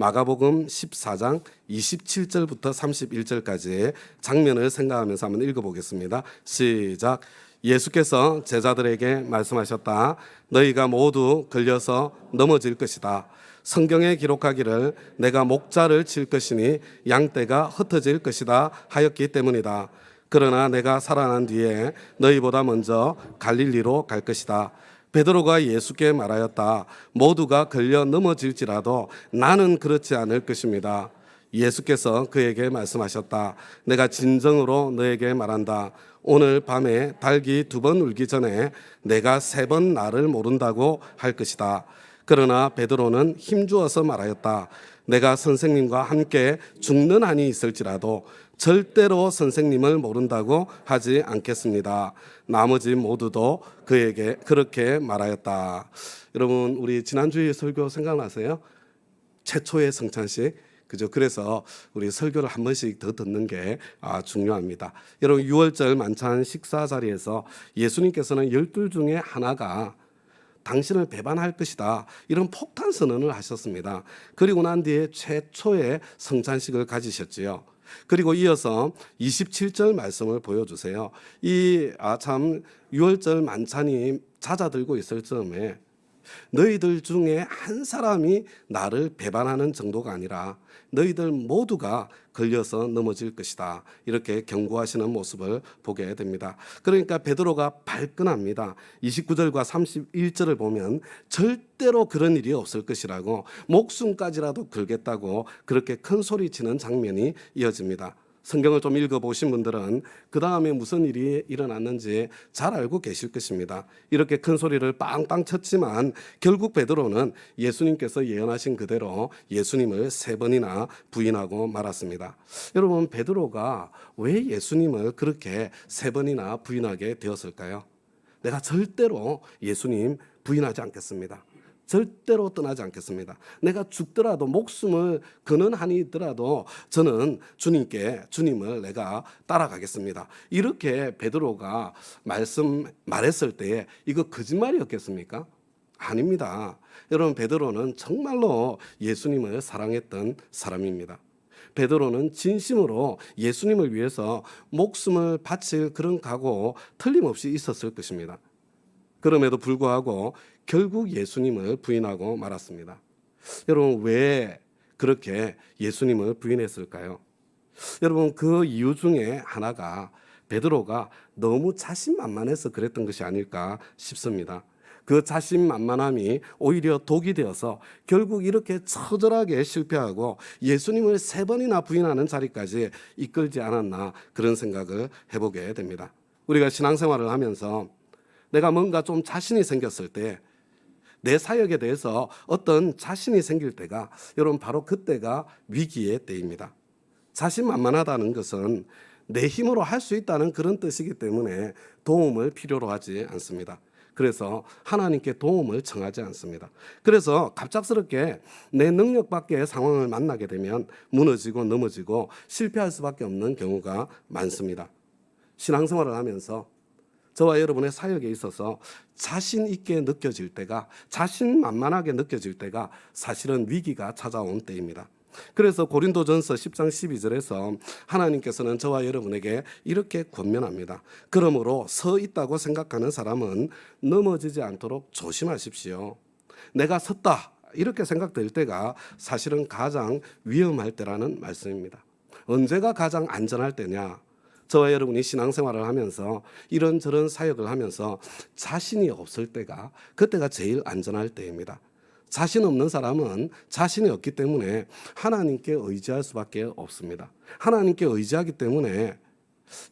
마가복음 14장 27절부터 31절까지의 장면을 생각하면서 한번 읽어보겠습니다. 시작. 예수께서 제자들에게 말씀하셨다. 너희가 모두 걸려서 넘어질 것이다. 성경에 기록하기를 내가 목자를 칠 것이니 양떼가 흩어질 것이다 하였기 때문이다. 그러나 내가 살아난 뒤에 너희보다 먼저 갈릴리로 갈 것이다. 베드로가 예수께 말하였다. 모두가 걸려 넘어질지라도 나는 그렇지 않을 것입니다. 예수께서 그에게 말씀하셨다. 내가 진정으로 너에게 말한다. 오늘 밤에 닭이 2번 울기 전에 내가 3번 나를 모른다고 할 것이다. 그러나 베드로는 힘주어서 말하였다. 내가 선생님과 함께 죽는 한이 있을지라도 절대로 선생님을 모른다고 하지 않겠습니다. 나머지 모두도 그에게 그렇게 말하였다. 여러분, 우리 지난주에 설교 생각나세요? 최초의 성찬식. 그죠? 그래서 우리 설교를 한 번씩 더 듣는 게 중요합니다. 여러분, 6월절 만찬 식사 자리에서 예수님께서는 12 중에 하나가 당신을 배반할 것이다, 이런 폭탄 선언을 하셨습니다. 그리고 난 뒤에 최초의 성찬식을 가지셨지요. 그리고 이어서 27절 말씀을 보여주세요. 참 6월절 만찬이 잦아들고 있을 즈음에 너희들 중에 한 사람이 나를 배반하는 정도가 아니라 너희들 모두가 걸려서 넘어질 것이다, 이렇게 경고하시는 모습을 보게 됩니다. 그러니까 베드로가 발끈합니다. 29절과 31절을 보면 절대로 그런 일이 없을 것이라고, 목숨까지라도 걸겠다고 그렇게 큰 소리치는 장면이 이어집니다. 성경을 좀 읽어보신 분들은 그 다음에 무슨 일이 일어났는지 잘 알고 계실 것입니다. 이렇게 큰 소리를 빵빵 쳤지만 결국 베드로는 예수님께서 예언하신 그대로 예수님을 3번이나 부인하고 말았습니다. 여러분, 베드로가 왜 예수님을 그렇게 3번이나 부인하게 되었을까요? 내가 절대로 예수님 부인하지 않겠습니다. 절대로 떠나지 않겠습니다. 내가 죽더라도, 목숨을 거는 한이 있더라도 저는 주님을 내가 따라가겠습니다. 이렇게 베드로가 말했을 때 이거 거짓말이었겠습니까? 아닙니다. 여러분, 베드로는 정말로 예수님을 사랑했던 사람입니다. 베드로는 진심으로 예수님을 위해서 목숨을 바칠 그런 각오 틀림없이 있었을 것입니다. 그럼에도 불구하고 결국 예수님을 부인하고 말았습니다. 여러분, 왜 그렇게 예수님을 부인했을까요? 여러분, 그 이유 중에 하나가 베드로가 너무 자신만만해서 그랬던 것이 아닐까 싶습니다. 그 자신만만함이 오히려 독이 되어서 결국 이렇게 처절하게 실패하고 예수님을 3번이나 부인하는 자리까지 이끌지 않았나, 그런 생각을 해보게 됩니다. 우리가 신앙생활을 하면서 내가 뭔가 좀 자신이 생겼을 때, 내 사역에 대해서 어떤 자신이 생길 때가, 여러분, 바로 그때가 위기의 때입니다. 자신만만하다는 것은 내 힘으로 할 수 있다는 그런 뜻이기 때문에 도움을 필요로 하지 않습니다. 그래서 하나님께 도움을 청하지 않습니다. 그래서 갑작스럽게 내 능력 밖의 상황을 만나게 되면 무너지고 넘어지고 실패할 수밖에 없는 경우가 많습니다. 신앙생활을 하면서 저와 여러분의 사역에 있어서 자신 있게 느껴질 때가, 자신만만하게 느껴질 때가 사실은 위기가 찾아온 때입니다. 그래서 고린도전서 10장 12절에서 하나님께서는 저와 여러분에게 이렇게 권면합니다. 그러므로 서 있다고 생각하는 사람은 넘어지지 않도록 조심하십시오. 내가 섰다, 이렇게 생각될 때가 사실은 가장 위험할 때라는 말씀입니다. 언제가 가장 안전할 때냐? 저와 여러분이 신앙생활을 하면서 이런저런 사역을 하면서 자신이 없을 때가, 그때가 제일 안전할 때입니다. 자신 없는 사람은 자신이 없기 때문에 하나님께 의지할 수밖에 없습니다. 하나님께 의지하기 때문에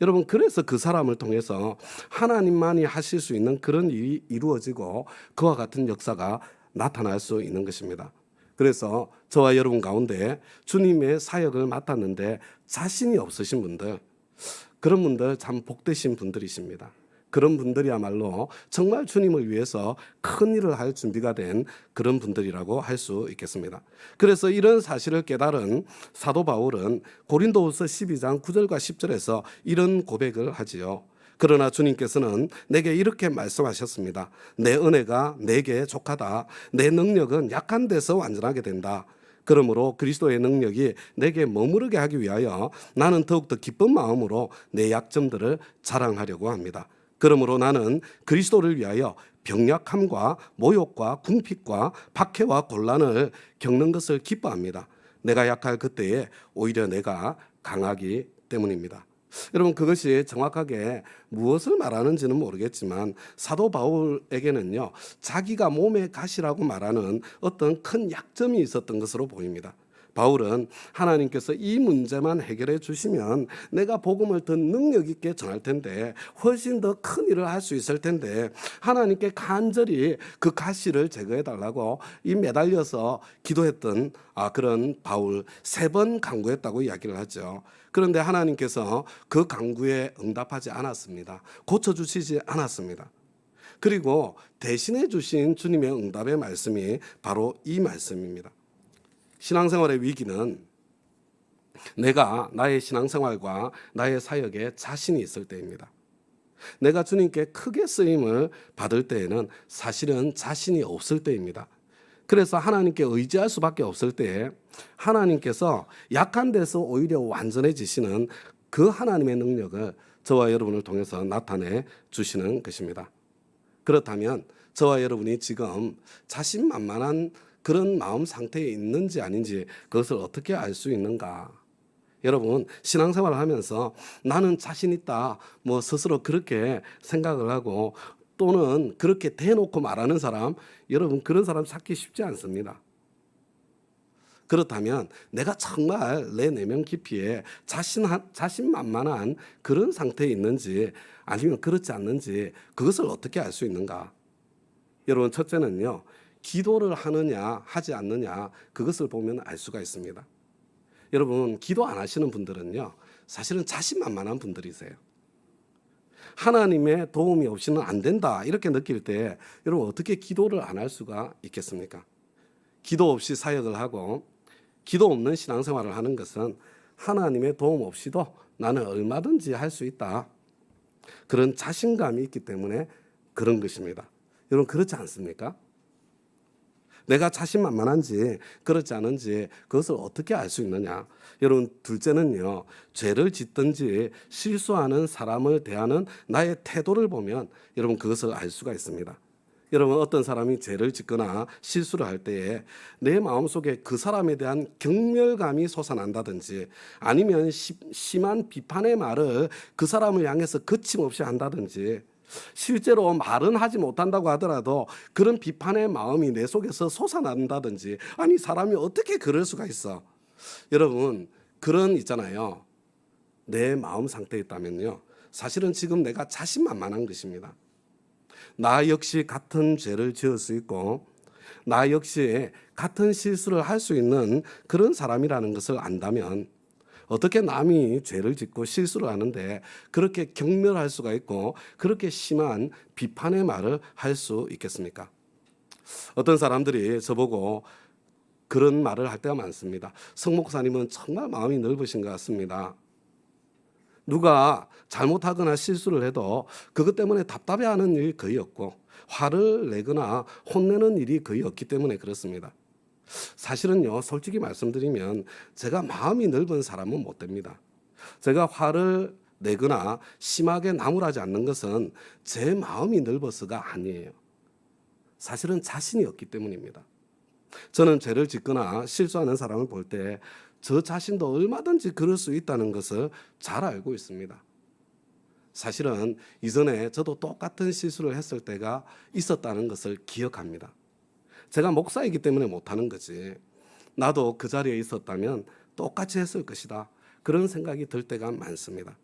여러분, 그래서 그 사람을 통해서 하나님만이 하실 수 있는 그런 일이 이루어지고 그와 같은 역사가 나타날 수 있는 것입니다. 그래서 저와 여러분 가운데 주님의 사역을 맡았는데 자신이 없으신 분들, 그런 분들 참 복되신 분들이십니다. 그런 분들이야말로 정말 주님을 위해서 큰 일을 할 준비가 된 그런 분들이라고 할 수 있겠습니다. 그래서 이런 사실을 깨달은 사도 바울은 고린도후서 12장 9절과 10절에서 이런 고백을 하지요. 그러나 주님께서는 내게 이렇게 말씀하셨습니다. 내 은혜가 내게 족하다. 내 능력은 약한 데서 완전하게 된다. 그러므로 그리스도의 능력이 내게 머무르게 하기 위하여 나는 더욱더 기쁜 마음으로 내 약점들을 자랑하려고 합니다. 그러므로 나는 그리스도를 위하여 병약함과 모욕과 궁핍과 박해와 곤란을 겪는 것을 기뻐합니다. 내가 약할 그때에 오히려 내가 강하기 때문입니다. 여러분, 그것이 정확하게 무엇을 말하는지는 모르겠지만 사도 바울에게는요, 자기가 몸의 가시라고 말하는 어떤 큰 약점이 있었던 것으로 보입니다. 바울은 하나님께서 이 문제만 해결해 주시면 내가 복음을 더 능력 있게 전할 텐데, 훨씬 더 큰 일을 할 수 있을 텐데, 하나님께 간절히 그 가시를 제거해 달라고 이 매달려서 기도했던 그런 바울 3번 간구했다고 이야기를 하죠. 그런데 하나님께서 그 간구에 응답하지 않았습니다. 고쳐주시지 않았습니다. 그리고 대신해 주신 주님의 응답의 말씀이 바로 이 말씀입니다. 신앙생활의 위기는 내가 나의 신앙생활과 나의 사역에 자신이 있을 때입니다. 내가 주님께 크게 쓰임을 받을 때에는 사실은 자신이 없을 때입니다. 그래서 하나님께 의지할 수밖에 없을 때에 하나님께서 약한 데서 오히려 완전해지시는 그 하나님의 능력을 저와 여러분을 통해서 나타내 주시는 것입니다. 그렇다면 저와 여러분이 지금 자신만만한 그런 마음 상태에 있는지 아닌지 그것을 어떻게 알 수 있는가? 여러분, 신앙생활을 하면서 나는 자신 있다, 스스로 그렇게 생각을 하고 또는 그렇게 대놓고 말하는 사람, 여러분 그런 사람 찾기 쉽지 않습니다. 그렇다면 내가 정말 내 내면 깊이에 자신만만한 그런 상태에 있는지 아니면 그렇지 않는지 그것을 어떻게 알 수 있는가? 여러분, 첫째는요, 기도를 하느냐 하지 않느냐 그것을 보면 알 수가 있습니다. 여러분, 기도 안 하시는 분들은요, 사실은 자신만만한 분들이세요. 하나님의 도움이 없이는 안 된다 이렇게 느낄 때 여러분 어떻게 기도를 안 할 수가 있겠습니까? 기도 없이 사역을 하고 기도 없는 신앙생활을 하는 것은 하나님의 도움 없이도 나는 얼마든지 할 수 있다, 그런 자신감이 있기 때문에 그런 것입니다. 여러분, 그렇지 않습니까? 내가 자신만만한지 그렇지 않은지 그것을 어떻게 알 수 있느냐? 여러분, 둘째는요, 죄를 짓든지 실수하는 사람을 대하는 나의 태도를 보면 여러분 그것을 알 수가 있습니다. 여러분, 어떤 사람이 죄를 짓거나 실수를 할 때에 내 마음속에 그 사람에 대한 경멸감이 솟아난다든지 아니면 심한 비판의 말을 그 사람을 향해서 거침없이 한다든지, 실제로 말은 하지 못한다고 하더라도 그런 비판의 마음이 내 속에서 솟아난다든지, 아니 사람이 어떻게 그럴 수가 있어? 여러분, 그런 있잖아요, 내 마음 상태에 있다면요, 사실은 지금 내가 자신만만한 것입니다. 나 역시 같은 죄를 지을 수 있고 나 역시 같은 실수를 할 수 있는 그런 사람이라는 것을 안다면 어떻게 남이 죄를 짓고 실수를 하는데 그렇게 경멸할 수가 있고 그렇게 심한 비판의 말을 할 수 있겠습니까? 어떤 사람들이 저보고 그런 말을 할 때가 많습니다. 성 목사님은 정말 마음이 넓으신 것 같습니다. 누가 잘못하거나 실수를 해도 그것 때문에 답답해하는 일이 거의 없고 화를 내거나 혼내는 일이 거의 없기 때문에 그렇습니다. 사실은요, 솔직히 말씀드리면 제가 마음이 넓은 사람은 못 됩니다. 제가 화를 내거나 심하게 나무라지 않는 것은 제 마음이 넓어서가 아니에요. 사실은 자신이 없기 때문입니다. 저는 죄를 짓거나 실수하는 사람을 볼 때 저 자신도 얼마든지 그럴 수 있다는 것을 잘 알고 있습니다. 사실은 이전에 저도 똑같은 실수를 했을 때가 있었다는 것을 기억합니다. 제가 목사이기 때문에 못하는 거지, 나도 그 자리에 있었다면 똑같이 했을 것이다, 그런 생각이 들 때가 많습니다.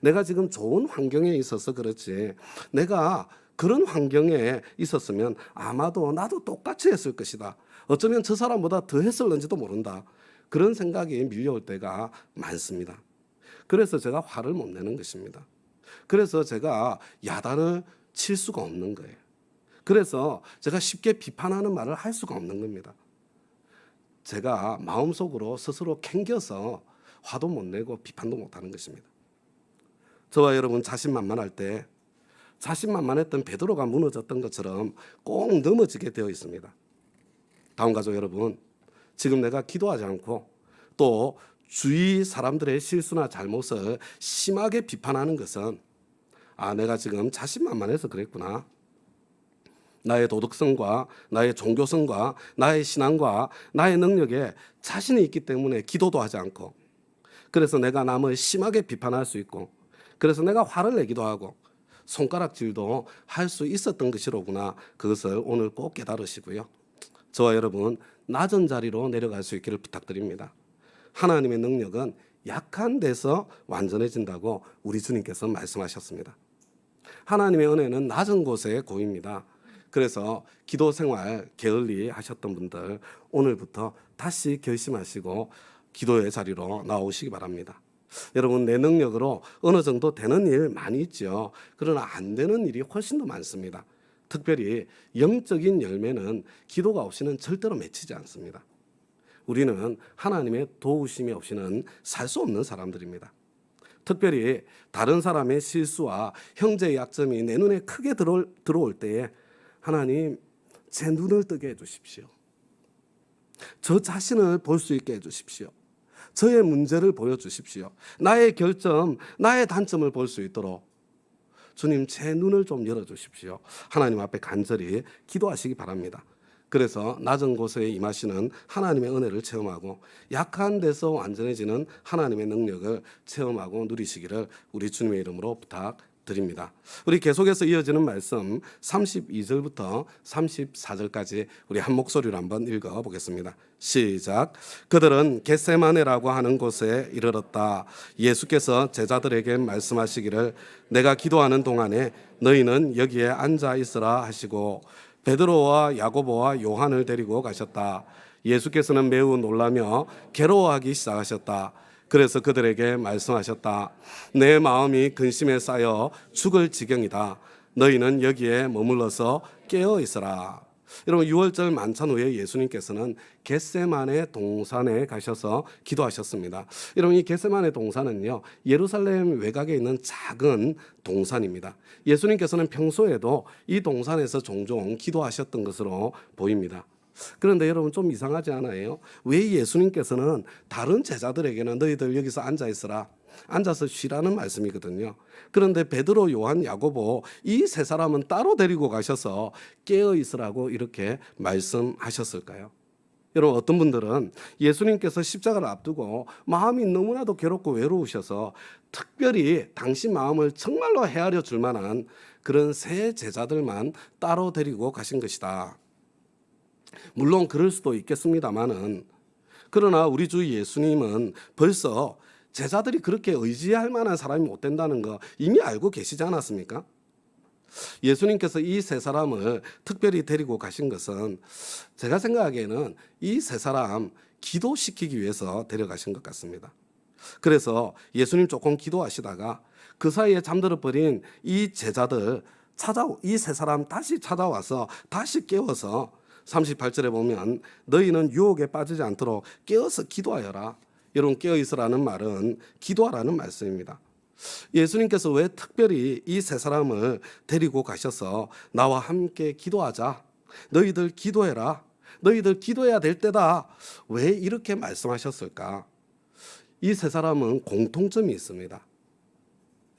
내가 지금 좋은 환경에 있어서 그렇지, 내가 그런 환경에 있었으면 아마도 나도 똑같이 했을 것이다, 어쩌면 저 사람보다 더 했을는지도 모른다, 그런 생각이 밀려올 때가 많습니다. 그래서 제가 화를 못 내는 것입니다. 그래서 제가 야단을 칠 수가 없는 거예요. 그래서 제가 쉽게 비판하는 말을 할 수가 없는 겁니다. 제가 마음속으로 스스로 캥겨서 화도 못 내고 비판도 못 하는 것입니다. 저와 여러분 자신만만할 때 자신만만했던 베드로가 무너졌던 것처럼 꼭 넘어지게 되어 있습니다. 다음 가족 여러분, 지금 내가 기도하지 않고 또 주위 사람들의 실수나 잘못을 심하게 비판하는 것은 내가 지금 자신만만해서 그랬구나. 나의 도덕성과 나의 종교성과 나의 신앙과 나의 능력에 자신이 있기 때문에 기도도 하지 않고, 그래서 내가 남을 심하게 비판할 수 있고, 그래서 내가 화를 내기도 하고 손가락질도 할 수 있었던 것이로구나. 그것을 오늘 꼭 깨달으시고요. 저와 여러분 낮은 자리로 내려갈 수 있기를 부탁드립니다. 하나님의 능력은 약한 데서 완전해진다고 우리 주님께서 말씀하셨습니다. 하나님의 은혜는 낮은 곳에 고입니다. 그래서 기도 생활 게을리 하셨던 분들 오늘부터 다시 결심하시고 기도의 자리로 나오시기 바랍니다. 여러분, 내 능력으로 어느 정도 되는 일 많이 있죠. 그러나 안 되는 일이 훨씬 더 많습니다. 특별히 영적인 열매는 기도가 없이는 절대로 맺히지 않습니다. 우리는 하나님의 도우심이 없이는 살 수 없는 사람들입니다. 특별히 다른 사람의 실수와 형제의 약점이 내 눈에 크게 들어올 때에 하나님, 제 눈을 뜨게 해주십시오. 저 자신을 볼 수 있게 해주십시오. 저의 문제를 보여주십시오. 나의 결점, 나의 단점을 볼 수 있도록 주님, 제 눈을 좀 열어주십시오. 하나님 앞에 간절히 기도하시기 바랍니다. 그래서 낮은 곳에 임하시는 하나님의 은혜를 체험하고 약한 데서 완전해지는 하나님의 능력을 체험하고 누리시기를 우리 주님의 이름으로 부탁드립니다. 우리 계속해서 이어지는 말씀 32절부터 34절까지 우리 한 목소리로 한번 읽어보겠습니다. 시작. 그들은 겟세마네라고 하는 곳에 이르렀다. 예수께서 제자들에게 말씀하시기를 내가 기도하는 동안에 너희는 여기에 앉아 있으라 하시고 베드로와 야고보와 요한을 데리고 가셨다. 예수께서는 매우 놀라며 괴로워하기 시작하셨다. 그래서 그들에게 말씀하셨다. 내 마음이 근심에 쌓여 죽을 지경이다. 너희는 여기에 머물러서 깨어 있으라. 여러분, 6월절 만찬 후에 예수님께서는 겟세마네 동산에 가셔서 기도하셨습니다. 여러분, 이 겟세마네 동산은요, 예루살렘 외곽에 있는 작은 동산입니다. 예수님께서는 평소에도 이 동산에서 종종 기도하셨던 것으로 보입니다. 그런데 여러분, 좀 이상하지 않아요? 왜 예수님께서는 다른 제자들에게는 너희들 여기서 앉아 있으라, 앉아서 쉬라는 말씀이거든요. 그런데 베드로, 요한, 야고보 이 세 사람은 따로 데리고 가셔서 깨어 있으라고 이렇게 말씀하셨을까요? 여러분, 어떤 분들은 예수님께서 십자가를 앞두고 마음이 너무나도 괴롭고 외로우셔서 특별히 당신 마음을 정말로 헤아려 줄 만한 그런 세 제자들만 따로 데리고 가신 것이다. 물론 그럴 수도 있겠습니다만은, 그러나 우리 주 예수님은 벌써 제자들이 그렇게 의지할 만한 사람이 못 된다는 거 이미 알고 계시지 않았습니까? 예수님께서 이 세 사람을 특별히 데리고 가신 것은 제가 생각하기에는 이 세 사람 기도시키기 위해서 데려가신 것 같습니다. 그래서 예수님 조금 기도하시다가 그 사이에 잠들어 버린 이 제자들 이 세 사람 다시 찾아와서 다시 깨워서 38절에 보면 너희는 유혹에 빠지지 않도록 깨어서 기도하여라. 여러분, 깨어있으라는 말은 기도하라는 말씀입니다. 예수님께서 왜 특별히 이 세 사람을 데리고 가셔서 나와 함께 기도하자, 너희들 기도해라, 너희들 기도해야 될 때다, 왜 이렇게 말씀하셨을까? 이 세 사람은 공통점이 있습니다.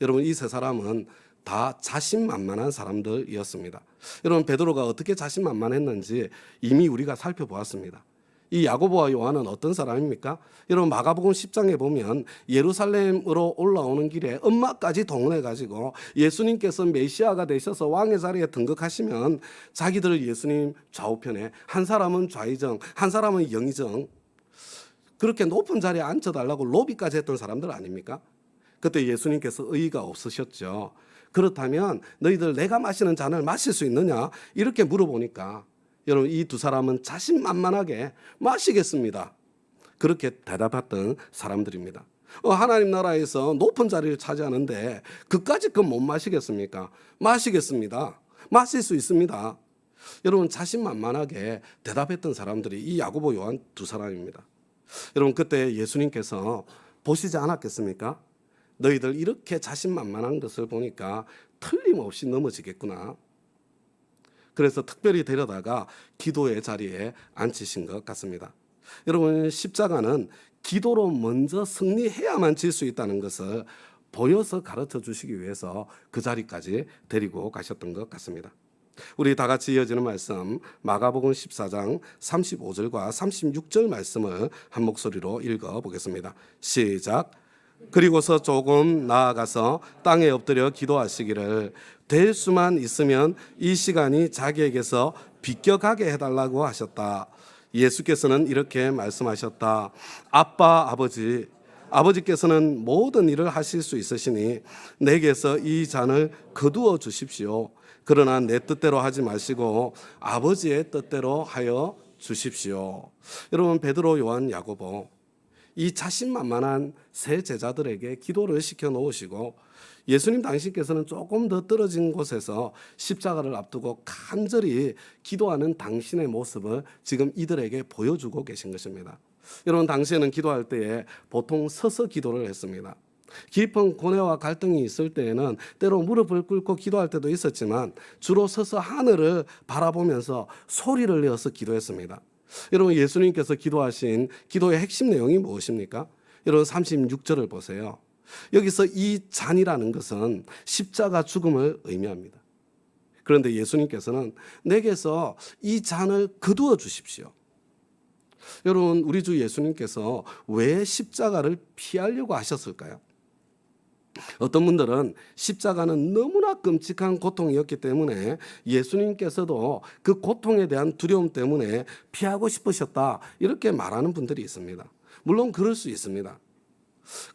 여러분, 이 세 사람은 다 자신만만한 사람들이었습니다. 여러분, 베드로가 어떻게 자신만만했는지 이미 우리가 살펴보았습니다. 이 야고보와 요한은 어떤 사람입니까? 여러분, 마가복음 10장에 보면 예루살렘으로 올라오는 길에 엄마까지 동원해가지고 예수님께서 메시아가 되셔서 왕의 자리에 등극하시면 자기들 예수님 좌우편에 한 사람은 좌의정, 한 사람은 영의정, 그렇게 높은 자리에 앉혀달라고 로비까지 했던 사람들 아닙니까? 그때 예수님께서 의의가 없으셨죠. 그렇다면 너희들 내가 마시는 잔을 마실 수 있느냐? 이렇게 물어보니까 여러분, 이 두 사람은 자신만만하게 마시겠습니다, 그렇게 대답했던 사람들입니다. 하나님 나라에서 높은 자리를 차지하는데 그까짓 건 못 마시겠습니까? 마시겠습니다. 마실 수 있습니다. 여러분, 자신만만하게 대답했던 사람들이 이 야고보, 요한 두 사람입니다. 여러분, 그때 예수님께서 보시지 않았겠습니까? 너희들 이렇게 자신만만한 것을 보니까 틀림없이 넘어지겠구나. 그래서 특별히 데려다가 기도의 자리에 앉히신 것 같습니다. 여러분, 십자가는 기도로 먼저 승리해야만 질 수 있다는 것을 보여서 가르쳐 주시기 위해서 그 자리까지 데리고 가셨던 것 같습니다. 우리 다 같이 이어지는 말씀 마가복음 14장 35절과 36절 말씀을 한 목소리로 읽어보겠습니다. 시작. 그리고서 조금 나아가서 땅에 엎드려 기도하시기를 될 수만 있으면 이 시간이 자기에게서 비껴가게 해달라고 하셨다. 예수께서는 이렇게 말씀하셨다. 아빠, 아버지께서는 모든 일을 하실 수 있으시니 내게서 이 잔을 거두어 주십시오. 그러나 내 뜻대로 하지 마시고 아버지의 뜻대로 하여 주십시오. 여러분, 베드로, 요한, 야고보 이 자신만만한 세 제자들에게 기도를 시켜 놓으시고 예수님 당신께서는 조금 더 떨어진 곳에서 십자가를 앞두고 간절히 기도하는 당신의 모습을 지금 이들에게 보여주고 계신 것입니다. 여러분, 당시에는 기도할 때에 보통 서서 기도를 했습니다. 깊은 고뇌와 갈등이 있을 때에는 때로 무릎을 꿇고 기도할 때도 있었지만 주로 서서 하늘을 바라보면서 소리를 내어서 기도했습니다. 여러분, 예수님께서 기도하신 기도의 핵심 내용이 무엇입니까? 여러분, 36절을 보세요. 여기서 이 잔이라는 것은 십자가 죽음을 의미합니다. 그런데 예수님께서는 내게서 이 잔을 거두어 주십시오. 여러분, 우리 주 예수님께서 왜 십자가를 피하려고 하셨을까요? 어떤 분들은 십자가는 너무나 끔찍한 고통이었기 때문에 예수님께서도 그 고통에 대한 두려움 때문에 피하고 싶으셨다, 이렇게 말하는 분들이 있습니다. 물론 그럴 수 있습니다.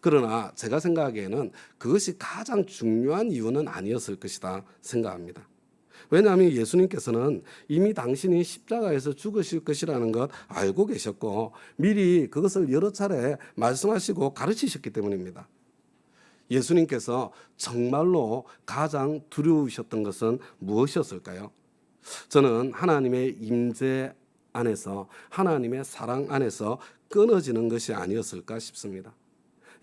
그러나 제가 생각하기에는 그것이 가장 중요한 이유는 아니었을 것이다 생각합니다. 왜냐하면 예수님께서는 이미 당신이 십자가에서 죽으실 것이라는 것 알고 계셨고 미리 그것을 여러 차례 말씀하시고 가르치셨기 때문입니다. 예수님께서 정말로 가장 두려우셨던 것은 무엇이었을까요? 저는 하나님의 임재 안에서, 하나님의 사랑 안에서 끊어지는 것이 아니었을까 싶습니다.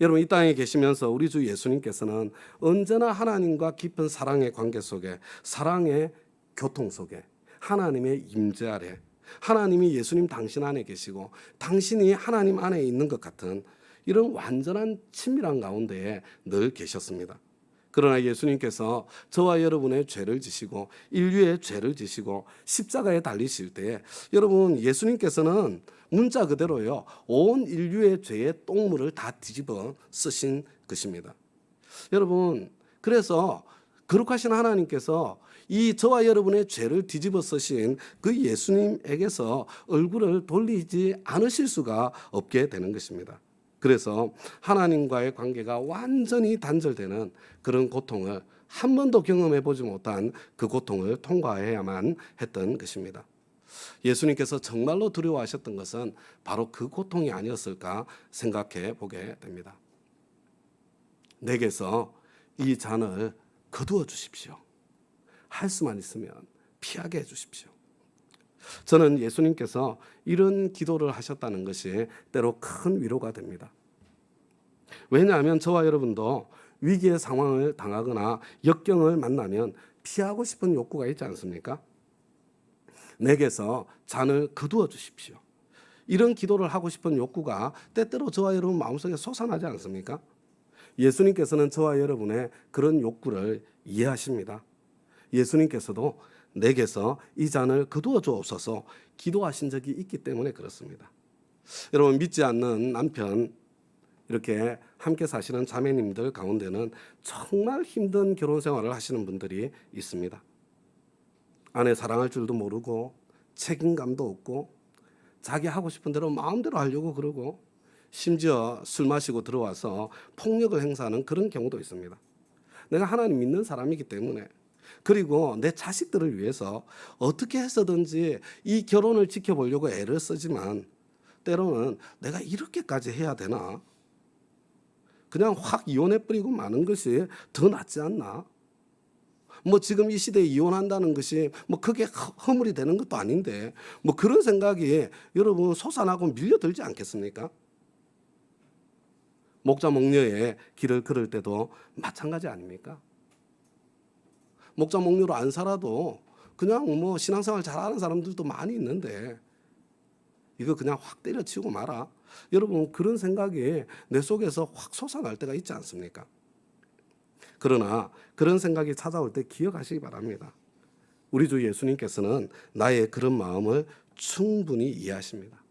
여러분, 이 땅에 계시면서 우리 주 예수님께서는 언제나 하나님과 깊은 사랑의 관계 속에, 사랑의 교통 속에, 하나님의 임재 아래, 하나님이 예수님 당신 안에 계시고 당신이 하나님 안에 있는 것 같은 이런 완전한 친밀한 가운데에 늘 계셨습니다. 그러나 예수님께서 저와 여러분의 죄를 지시고 인류의 죄를 지시고 십자가에 달리실 때 여러분, 예수님께서는 문자 그대로요, 온 인류의 죄의 똥물을 다 뒤집어 쓰신 것입니다. 여러분, 그래서 거룩하신 하나님께서 이 저와 여러분의 죄를 뒤집어 쓰신 그 예수님에게서 얼굴을 돌리지 않으실 수가 없게 되는 것입니다. 그래서 하나님과의 관계가 완전히 단절되는 그런 고통을 한 번도 경험해 보지 못한 그 고통을 통과해야만 했던 것입니다. 예수님께서 정말로 두려워하셨던 것은 바로 그 고통이 아니었을까 생각해 보게 됩니다. 내게서 이 잔을 거두어 주십시오. 할 수만 있으면 피하게 해 주십시오. 저는 예수님께서 이런 기도를 하셨다는 것이 때로 큰 위로가 됩니다. 왜냐하면 저와 여러분도 위기의 상황을 당하거나 역경을 만나면 피하고 싶은 욕구가 있지 않습니까? 내게서 잔을 거두어 주십시오. 이런 기도를 하고 싶은 욕구가 때때로 저와 여러분 마음속에 솟아나지 않습니까? 예수님께서는 저와 여러분의 그런 욕구를 이해하십니다. 예수님께서도 내게서 이 잔을 거두어 주옵소서 기도하신 적이 있기 때문에 그렇습니다. 여러분, 믿지 않는 남편, 이렇게 함께 사시는 자매님들 가운데는 정말 힘든 결혼 생활을 하시는 분들이 있습니다. 아내 사랑할 줄도 모르고 책임감도 없고 자기 하고 싶은 대로 마음대로 하려고 그러고 심지어 술 마시고 들어와서 폭력을 행사하는 그런 경우도 있습니다. 내가 하나님 믿는 사람이기 때문에, 그리고 내 자식들을 위해서 어떻게 해서든지 이 결혼을 지켜보려고 애를 쓰지만 때로는 내가 이렇게까지 해야 되나? 그냥 확 이혼해버리고 마는 것이 더 낫지 않나? 뭐 지금 이 시대에 이혼한다는 것이 뭐 크게 허물이 되는 것도 아닌데 뭐 그런 생각이 여러분 솟아나고 밀려들지 않겠습니까? 목자 목녀의 길을 걸을 때도 마찬가지 아닙니까? 목자 목녀로 안 살아도 그냥 뭐 신앙생활 잘하는 사람들도 많이 있는데 이거 그냥 확 때려치우고 마라. 여러분 그런 생각이 내 속에서 확 솟아날 때가 있지 않습니까? 그러나 그런 생각이 찾아올 때 기억하시기 바랍니다. 우리 주 예수님께서는 나의 그런 마음을 충분히 이해하십니다.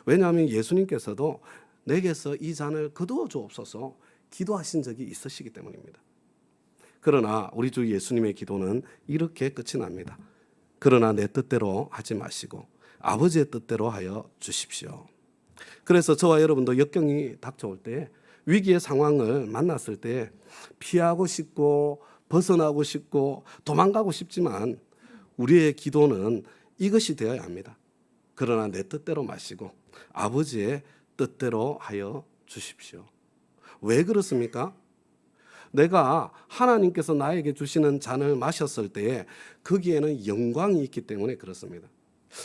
왜냐하면 예수님께서도 내게서 이 잔을 거두어 주옵소서 기도하신 적이 있으시기 때문입니다. 그러나 우리 주 예수님의 기도는 이렇게 끝이 납니다. 그러나 내 뜻대로 하지 마시고 아버지의 뜻대로 하여 주십시오. 그래서 저와 여러분도 역경이 닥쳐올 때, 위기의 상황을 만났을 때 피하고 싶고 벗어나고 싶고 도망가고 싶지만 우리의 기도는 이것이 되어야 합니다. 그러나 내 뜻대로 마시고 아버지의 뜻대로 하여 주십시오. 왜 그렇습니까? 내가 하나님께서 나에게 주시는 잔을 마셨을 때에 거기에는 영광이 있기 때문에 그렇습니다.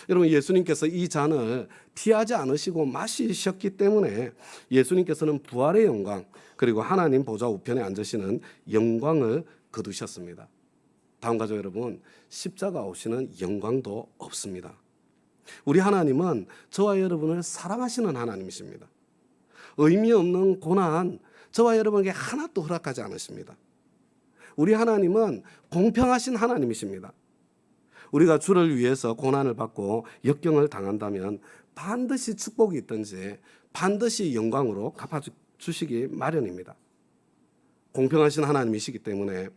여러분 예수님께서 이 잔을 피하지 않으시고 마시셨기 때문에 예수님께서는 부활의 영광 그리고 하나님 보좌 우편에 앉으시는 영광을 거두셨습니다. 다음 가족 여러분, 십자가 없이는 영광도 없습니다. 우리 하나님은 저와 여러분을 사랑하시는 하나님이십니다. 의미 없는 고난 저와 여러분에게 하나도 허락하지 않으십니다. 우리 하나님은 공평하신 하나님이십니다. 우리가 주를 위해서 고난을 받고 역경을 당한다면 반드시 축복이 있든지 반드시 영광으로 갚아주시기 마련입니다. 공평하신 하나님이시기 때문에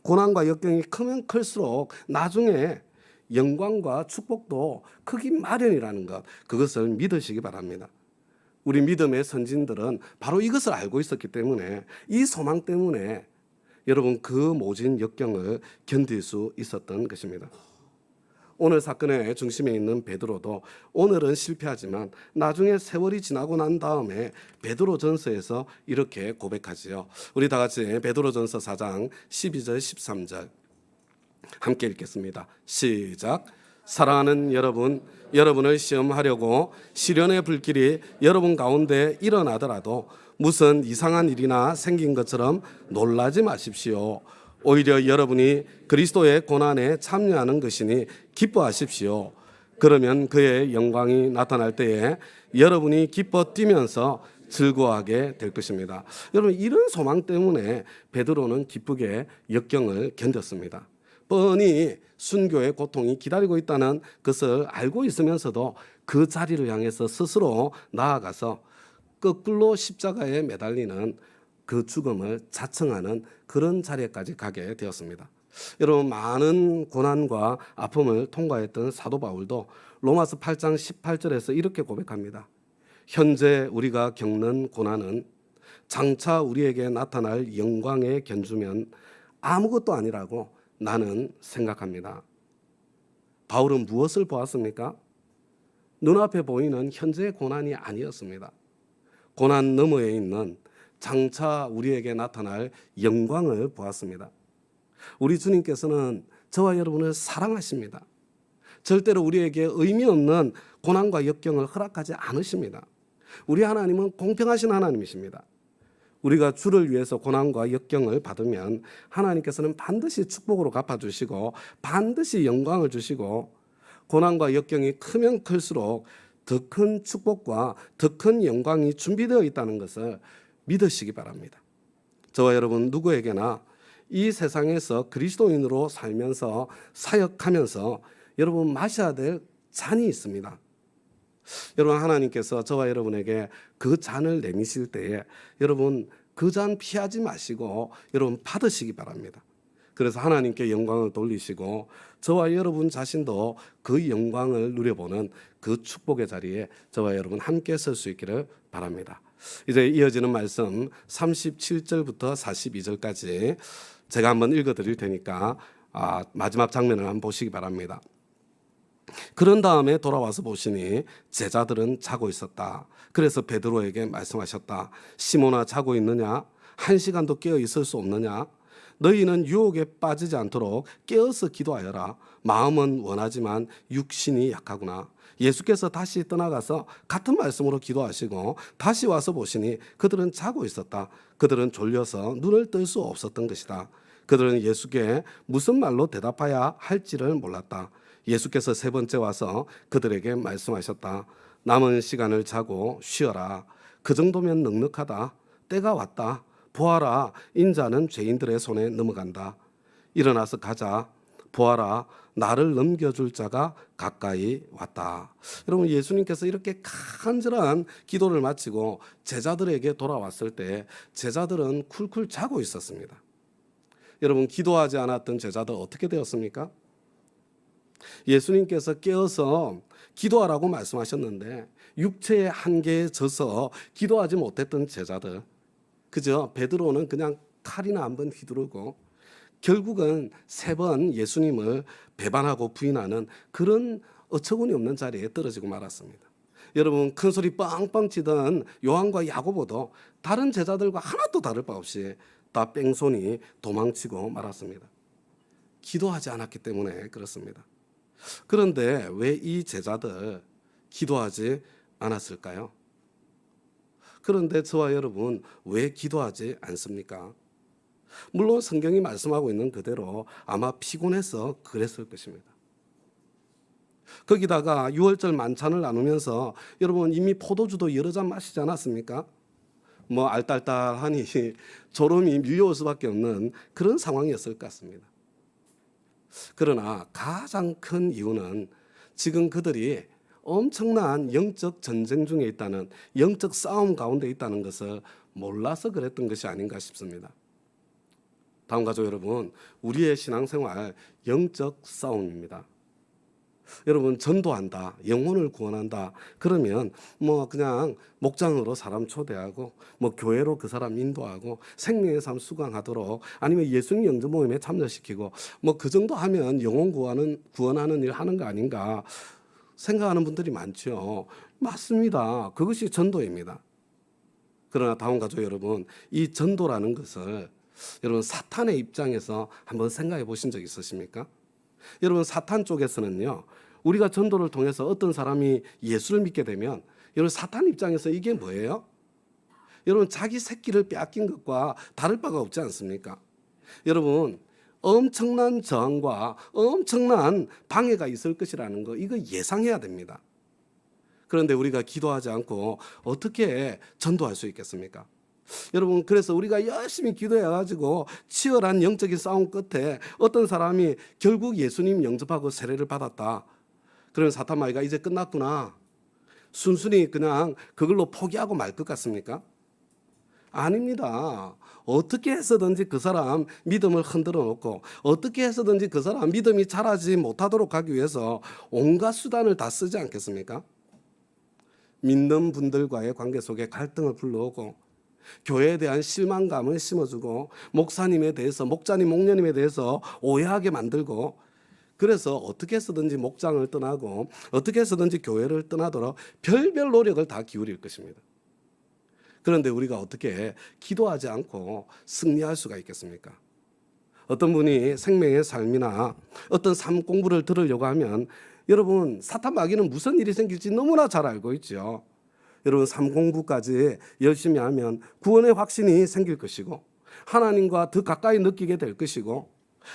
고난과 역경이 크면 클수록 나중에 영광과 축복도 크기 마련이라는 것, 그것을 믿으시기 바랍니다. 우리 믿음의 선진들은 바로 이것을 알고 있었기 때문에 이 소망 때문에 여러분 그 모진 역경을 견딜 수 있었던 것입니다. 오늘 사건의 중심에 있는 베드로도 오늘은 실패하지만 나중에 세월이 지나고 난 다음에 베드로전서에서 이렇게 고백하지요. 우리 다 같이 베드로전서 4장 12절 13절 함께 읽겠습니다. 시작. 사랑하는 여러분, 여러분을 시험하려고 시련의 불길이 여러분 가운데 일어나더라도 무슨 이상한 일이나 생긴 것처럼 놀라지 마십시오. 오히려 여러분이 그리스도의 고난에 참여하는 것이니 기뻐하십시오. 그러면 그의 영광이 나타날 때에 여러분이 기뻐 뛰면서 즐거워하게 될 것입니다. 여러분 이런 소망 때문에 베드로는 기쁘게 역경을 견뎠습니다. 뻔히 순교의 고통이 기다리고 있다는 것을 알고 있으면서도 그 자리를 향해서 스스로 나아가서 거꾸로 십자가에 매달리는 그 죽음을 자청하는 그런 자리까지 가게 되었습니다. 여러분 많은 고난과 아픔을 통과했던 사도 바울도 로마서 8장 18절에서 이렇게 고백합니다. 현재 우리가 겪는 고난은 장차 우리에게 나타날 영광에 견주면 아무것도 아니라고 나는 생각합니다. 바울은 무엇을 보았습니까? 눈앞에 보이는 현재의 고난이 아니었습니다. 고난 너머에 있는 장차 우리에게 나타날 영광을 보았습니다. 우리 주님께서는 저와 여러분을 사랑하십니다. 절대로 우리에게 의미 없는 고난과 역경을 허락하지 않으십니다. 우리 하나님은 공평하신 하나님이십니다. 우리가 주를 위해서 고난과 역경을 받으면 하나님께서는 반드시 축복으로 갚아주시고 반드시 영광을 주시고 고난과 역경이 크면 클수록 더 큰 축복과 더 큰 영광이 준비되어 있다는 것을 믿으시기 바랍니다. 저와 여러분 누구에게나 이 세상에서 그리스도인으로 살면서 사역하면서 여러분 마셔야 될 잔이 있습니다. 여러분 하나님께서 저와 여러분에게 그 잔을 내미실 때에 여러분 그 잔 피하지 마시고 여러분 받으시기 바랍니다. 그래서 하나님께 영광을 돌리시고 저와 여러분 자신도 그 영광을 누려보는 그 축복의 자리에 저와 여러분 함께 설 수 있기를 바랍니다. 이제 이어지는 말씀 37절부터 42절까지 제가 한번 읽어드릴 테니까 마지막 장면을 한번 보시기 바랍니다. 그런 다음에 돌아와서 보시니 제자들은 자고 있었다. 그래서 베드로에게 말씀하셨다. 시몬아 자고 있느냐? 1시간도 깨어 있을 수 없느냐? 너희는 유혹에 빠지지 않도록 깨어서 기도하여라. 마음은 원하지만 육신이 약하구나. 예수께서 다시 떠나가서 같은 말씀으로 기도하시고 다시 와서 보시니 그들은 자고 있었다. 그들은 졸려서 눈을 뜰 수 없었던 것이다. 그들은 예수께 무슨 말로 대답해야 할지를 몰랐다. 예수께서 세 번째 와서 그들에게 말씀하셨다. 남은 시간을 자고 쉬어라. 그 정도면 넉넉하다. 때가 왔다. 보아라, 인자는 죄인들의 손에 넘어간다. 일어나서 가자. 보아라, 나를 넘겨줄 자가 가까이 왔다. 여러분, 예수님께서 이렇게 간절한 기도를 마치고 제자들에게 돌아왔을 때 제자들은 쿨쿨 자고 있었습니다. 여러분, 기도하지 않았던 제자들 어떻게 되었습니까? 예수님께서 깨어서 기도하라고 말씀하셨는데 육체의 한계에 져서 기도하지 못했던 제자들, 그저 베드로는 그냥 칼이나 한번 휘두르고 결국은 3번 예수님을 배반하고 부인하는 그런 어처구니 없는 자리에 떨어지고 말았습니다. 여러분, 큰 소리 빵빵 치던 요한과 야고보도 다른 제자들과 하나도 다를 바 없이 다 뺑소니 도망치고 말았습니다. 기도하지 않았기 때문에 그렇습니다. 그런데 왜 이 제자들 기도하지 않았을까요? 그런데 저와 여러분 왜 기도하지 않습니까? 물론 성경이 말씀하고 있는 그대로 아마 피곤해서 그랬을 것입니다. 거기다가 6월절 만찬을 나누면서 여러분 이미 포도주도 여러 잔 마시지 않았습니까? 뭐 알딸딸하니 졸음이 밀려올 수밖에 없는 그런 상황이었을 것 같습니다. 그러나 가장 큰 이유는 지금 그들이 엄청난 영적 전쟁 중에 있다는, 영적 싸움 가운데 있다는 것을 몰라서 그랬던 것이 아닌가 싶습니다. 다음 가족 여러분, 우리의 신앙생활 영적 싸움입니다. 여러분, 전도한다, 영혼을 구원한다 그러면 뭐 그냥 목장으로 사람 초대하고 뭐 교회로 그 사람 인도하고 생명의 삶 수강하도록, 아니면 예수님 영접 모임에 참여시키고 뭐 그 정도 하면 영혼 구원하는 일 하는 거 아닌가 생각하는 분들이 많죠. 맞습니다. 그것이 전도입니다. 그러나 다음 가족 여러분, 이 전도라는 것을 여러분 사탄의 입장에서 한번 생각해 보신 적 있으십니까? 여러분, 사탄 쪽에서는요, 우리가 전도를 통해서 어떤 사람이 예수를 믿게 되면 여러분 사탄 입장에서 이게 뭐예요? 여러분, 자기 새끼를 빼앗긴 것과 다를 바가 없지 않습니까? 여러분, 엄청난 저항과 엄청난 방해가 있을 것이라는 거, 이거 예상해야 됩니다. 그런데 우리가 기도하지 않고 어떻게 전도할 수 있겠습니까? 여러분, 그래서 우리가 열심히 기도해가지고 치열한 영적인 싸움 끝에 어떤 사람이 결국 예수님 영접하고 세례를 받았다. 그러면 사탄 마귀가 이제 끝났구나, 순순히 그냥 그걸로 포기하고 말 것 같습니까? 아닙니다. 어떻게 해서든지 그 사람 믿음을 흔들어 놓고 어떻게 해서든지 그 사람 믿음이 자라지 못하도록 하기 위해서 온갖 수단을 다 쓰지 않겠습니까? 믿는 분들과의 관계 속에 갈등을 불러오고 교회에 대한 실망감을 심어주고 목사님에 대해서, 목자님, 목녀님에 대해서 오해하게 만들고, 그래서 어떻게 해서든지 목장을 떠나고 어떻게 해서든지 교회를 떠나도록 별별 노력을 다 기울일 것입니다. 그런데 우리가 어떻게 기도하지 않고 승리할 수가 있겠습니까? 어떤 분이 생명의 삶이나 어떤 삶 공부를 들으려고 하면 여러분, 사탄 마귀는 무슨 일이 생길지 너무나 잘 알고 있죠. 여러분, 삶 공부까지 열심히 하면 구원의 확신이 생길 것이고 하나님과 더 가까이 느끼게 될 것이고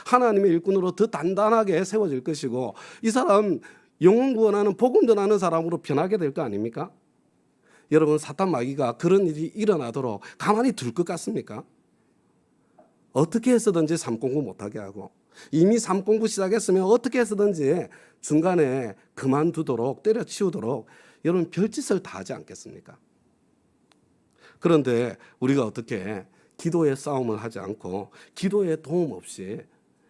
하나님의 일꾼으로 더 단단하게 세워질 것이고 이 사람 영혼 구원하는 복음 전하는 사람으로 변하게 될 거 아닙니까? 여러분, 사탄 마귀가 그런 일이 일어나도록 가만히 둘 것 같습니까? 어떻게 해서든지 삶 공부 못하게 하고, 이미 삶 공부 시작했으면 어떻게 해서든지 중간에 그만두도록, 때려치우도록 여러분 별짓을 다 하지 않겠습니까? 그런데 우리가 어떻게 기도의 싸움을 하지 않고 기도의 도움 없이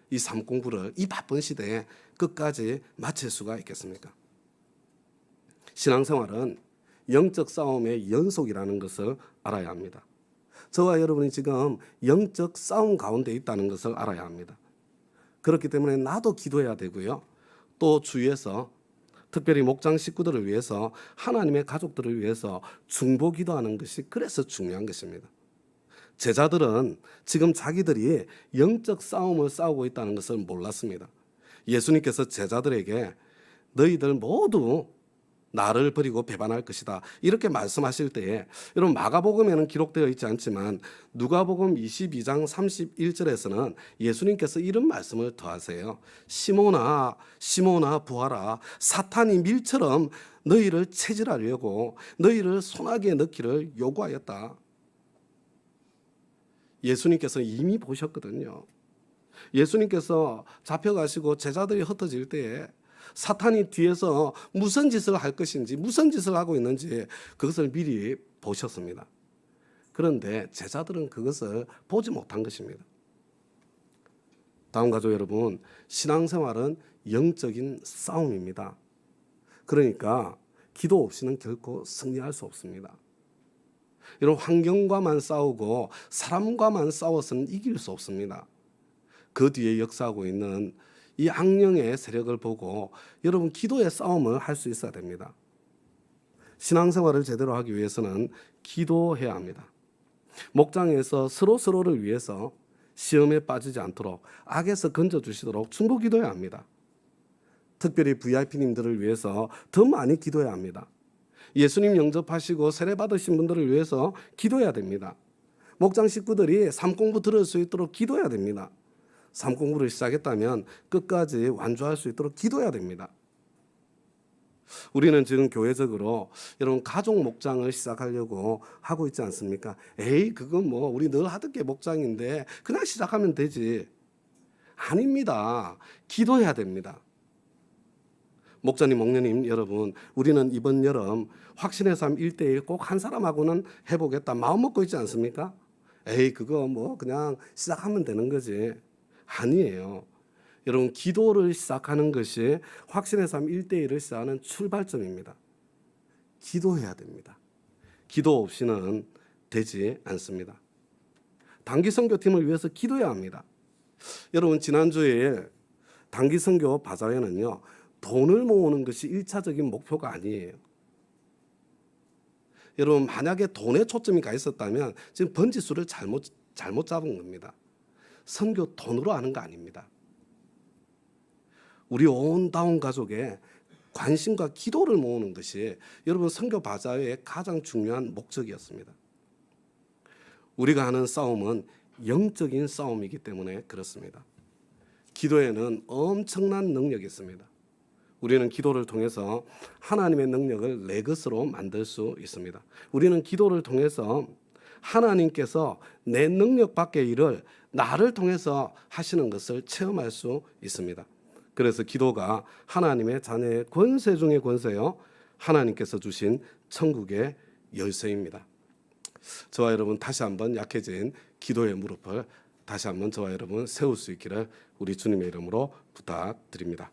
이 삶 공부를 이 바쁜 시대에 끝까지 마칠 수가 있겠습니까? 신앙생활은 영적 싸움의 연속이라는 것을 알아야 합니다. 저와 여러분이 지금 영적 싸움 가운데 있다는 것을 알아야 합니다. 그렇기 때문에 나도 기도해야 되고요. 또 주위에서 특별히 목장 식구들을 위해서, 하나님의 가족들을 위해서 중보 기도하는 것이 그래서 중요한 것입니다. 제자들은 지금 자기들이 영적 싸움을 싸우고 있다는 것을 몰랐습니다. 예수님께서 제자들에게 너희들 모두 나를 버리고 배반할 것이다. 이렇게 말씀하실 때에 여러분 마가복음에는 기록되어 있지 않지만 누가복음 22장 31절에서는 예수님께서 이런 말씀을 더하세요. 시몬아 시몬아 부하라 사탄이 밀처럼 너희를 체질하려고 너희를 소나기에 넣기를 요구하였다. 예수님께서 이미 보셨거든요. 예수님께서 잡혀가시고 제자들이 흩어질 때에 사탄이 뒤에서 무슨 짓을 할 것인지 무슨 짓을 하고 있는지 그것을 미리 보셨습니다. 그런데 제자들은 그것을 보지 못한 것입니다. 다음 가족 여러분, 신앙생활은 영적인 싸움입니다. 그러니까 기도 없이는 결코 승리할 수 없습니다. 이런 환경과만 싸우고 사람과만 싸워서는 이길 수 없습니다. 그 뒤에 역사하고 있는 이 악령의 세력을 보고 여러분 기도의 싸움을 할 수 있어야 됩니다. 신앙생활을 제대로 하기 위해서는 기도해야 합니다. 목장에서 서로를 위해서 시험에 빠지지 않도록 악에서 건져주시도록 충고 기도해야 합니다. 특별히 VIP님들을 위해서 더 많이 기도해야 합니다. 예수님 영접하시고 세례 받으신 분들을 위해서 기도해야 됩니다. 목장 식구들이 삶 공부 들을 수 있도록 기도해야 됩니다. 삶 공부를 시작했다면 끝까지 완주할 수 있도록 기도해야 됩니다. 우리는 지금 교회적으로 여러분 가족 목장을 시작하려고 하고 있지 않습니까? 에이 그건 뭐 우리 늘 하던 게 목장인데 그냥 시작하면 되지. 아닙니다. 기도해야 됩니다. 목자님, 목녀님 여러분, 우리는 이번 여름 확신의 삶 1:1 꼭 한 사람하고는 해보겠다 마음 먹고 있지 않습니까? 에이 그거 뭐 그냥 시작하면 되는 거지. 아니에요. 여러분 기도를 시작하는 것이 확신의 삶 1:1을 시작하는 출발점입니다. 기도해야 됩니다. 기도 없이는 되지 않습니다. 단기 선교팀을 위해서 기도해야 합니다. 여러분 지난주에 단기 선교 바자회는요. 돈을 모으는 것이 1차적인 목표가 아니에요. 여러분 만약에 돈에 초점이 가 있었다면 지금 번지수를 잘못 잡은 겁니다. 선교 돈으로 하는 거 아닙니다. 우리 온 다운 가족의 관심과 기도를 모으는 것이 여러분 선교 바자회의 가장 중요한 목적이었습니다. 우리가 하는 싸움은 영적인 싸움이기 때문에 그렇습니다. 기도에는 엄청난 능력이 있습니다. 우리는 기도를 통해서 하나님의 능력을 내 것으로 만들 수 있습니다. 우리는 기도를 통해서 하나님께서 내 능력 밖의 일을 나를 통해서 하시는 것을 체험할 수 있습니다. 그래서 기도가 하나님의 자녀의 권세 중의 권세요. 하나님께서 주신 천국의 열쇠입니다. 저와 여러분 다시 한번 약해진 기도의 무릎을 다시 한번 저와 여러분 세울 수 있기를 우리 주님의 이름으로 부탁드립니다.